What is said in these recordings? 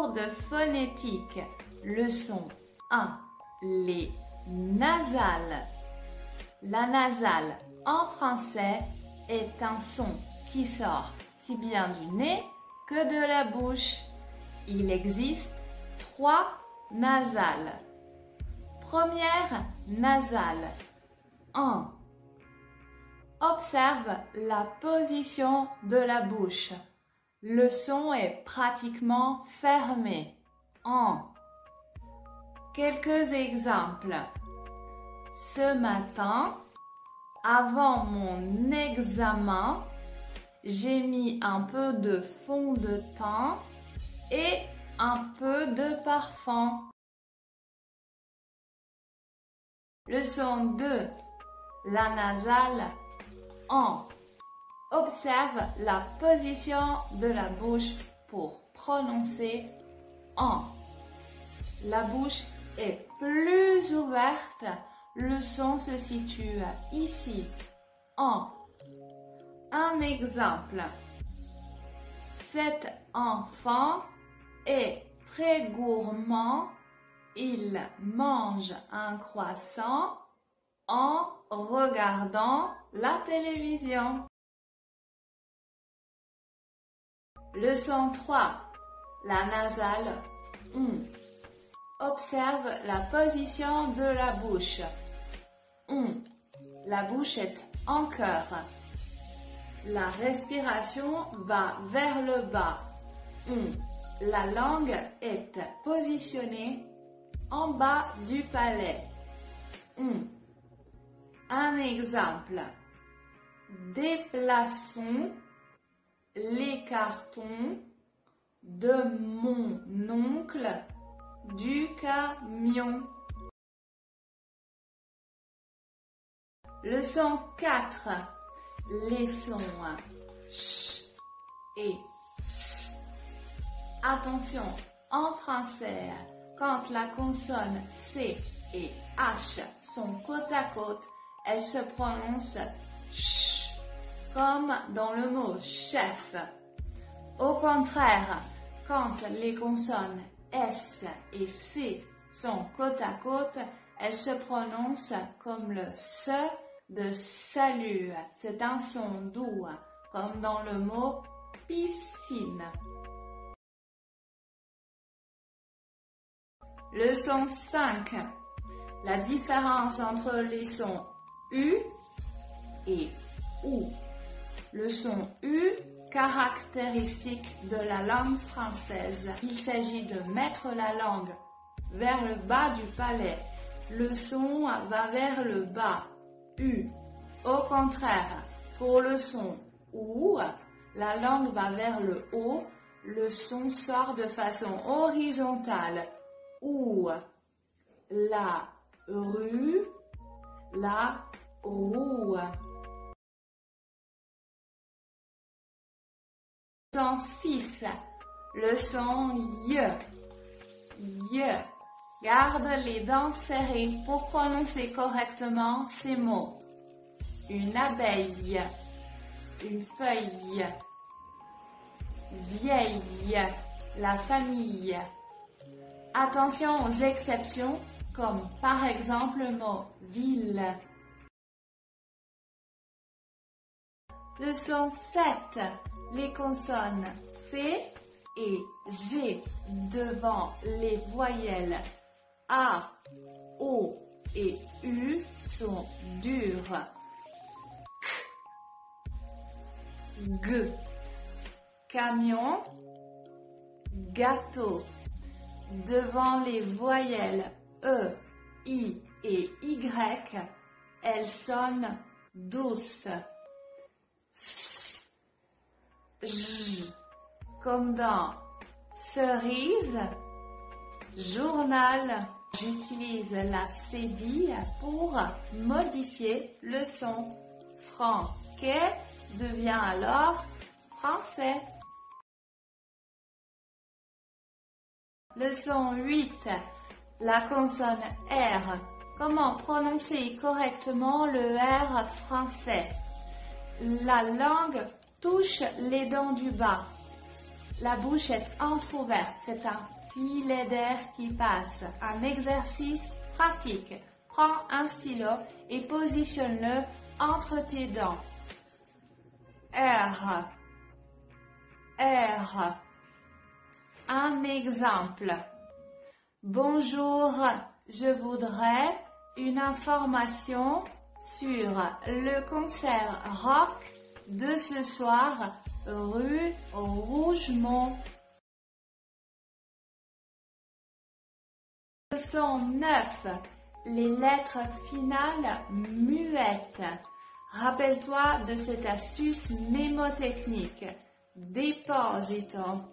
Cours de phonétique. Leçon 1. Les nasales. La nasale en français est un son qui sort si bien du nez que de la bouche. Il existe 3 nasales. Première nasale. 1. Observe la position de la bouche. Le son est pratiquement fermé. 1. Quelques exemples. Ce matin, avant mon examen, j'ai mis un peu de fond de teint et un peu de parfum. Leçon 2. La nasale en. Observe la position de la bouche pour prononcer en. La bouche est plus ouverte. Le son se situe ici. En. Un exemple. Cet enfant est très gourmand. Il mange un croissant en regardant la télévision. Leçon 3. La nasale on. Observe la position de la bouche. On. La bouche est en cœur. La respiration va vers le bas. On. La langue est positionnée en bas du palais. On. Un exemple. Déplaçons les cartons de mon oncle du camion. Leçon 4. Les sons ch et s. Attention, en français, quand la consonne C et H sont côte à côte, elles se prononcent ch, comme dans le mot chef. Au contraire, quand les consonnes S et C sont côte à côte, elles se prononcent comme le S de salut. C'est un son doux, comme dans le mot piscine. Leçon 5. La différence entre les sons U et OU. Le son U, caractéristique de la langue française. Il s'agit de mettre la langue vers le bas du palais. Le son va vers le bas. U. Au contraire, pour le son OU, la langue va vers le haut. Le son sort de façon horizontale. OU. La rue, la roue. Leçon 6. Le son Y. Y. Garde les dents serrées pour prononcer correctement ces mots. Une abeille. Une feuille. Vieille. La famille. Attention aux exceptions, comme par exemple le mot ville. Leçon 7. Les consonnes C et G devant les voyelles A, O et U sont dures. K, G, camion, gâteau. Devant les voyelles E, I et Y, elles sonnent douces. S, J, comme dans cerise, journal. J'utilise la cédille pour modifier le son. Franquet devient alors français. Leçon 8. La consonne R. Comment prononcer correctement le R français? La langue touche les dents du bas. La bouche est entrouverte. C'est un filet d'air qui passe. Un exercice pratique. Prends un stylo et positionne-le entre tes dents. R. R. Un exemple. Bonjour, je voudrais une information sur le concert rock de ce soir rue Rougemont. Leçon 9. Les lettres finales muettes. Rappelle-toi de cette astuce mémotechnique. Dépositons.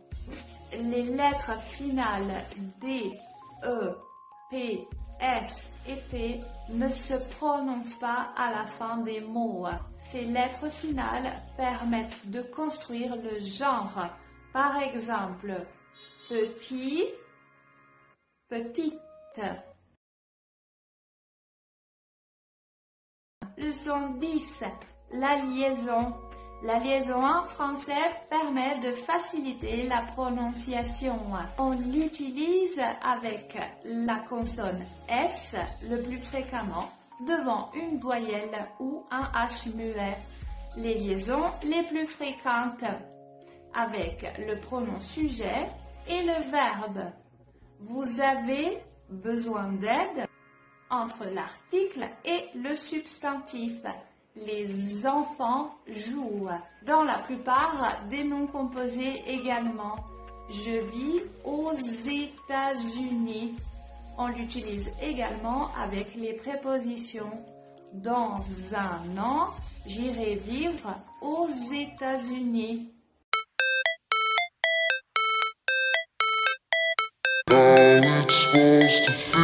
Les lettres finales D, E, P, S et T ne se prononcent pas à la fin des mots. Ces lettres finales permettent de construire le genre. Par exemple, petit, petite. Leçon 10. La liaison. La liaison en français permet de faciliter la prononciation. On l'utilise avec la consonne S le plus fréquemment devant une voyelle ou un H muet. Les liaisons les plus fréquentes avec le pronom sujet et le verbe. Vous avez besoin d'aide entre l'article et le substantif. Les enfants jouent. Dans la plupart des noms composés également. Je vis aux États-Unis. On l'utilise également avec les prépositions. Dans un an, j'irai vivre aux États-Unis. How it's supposed to feel.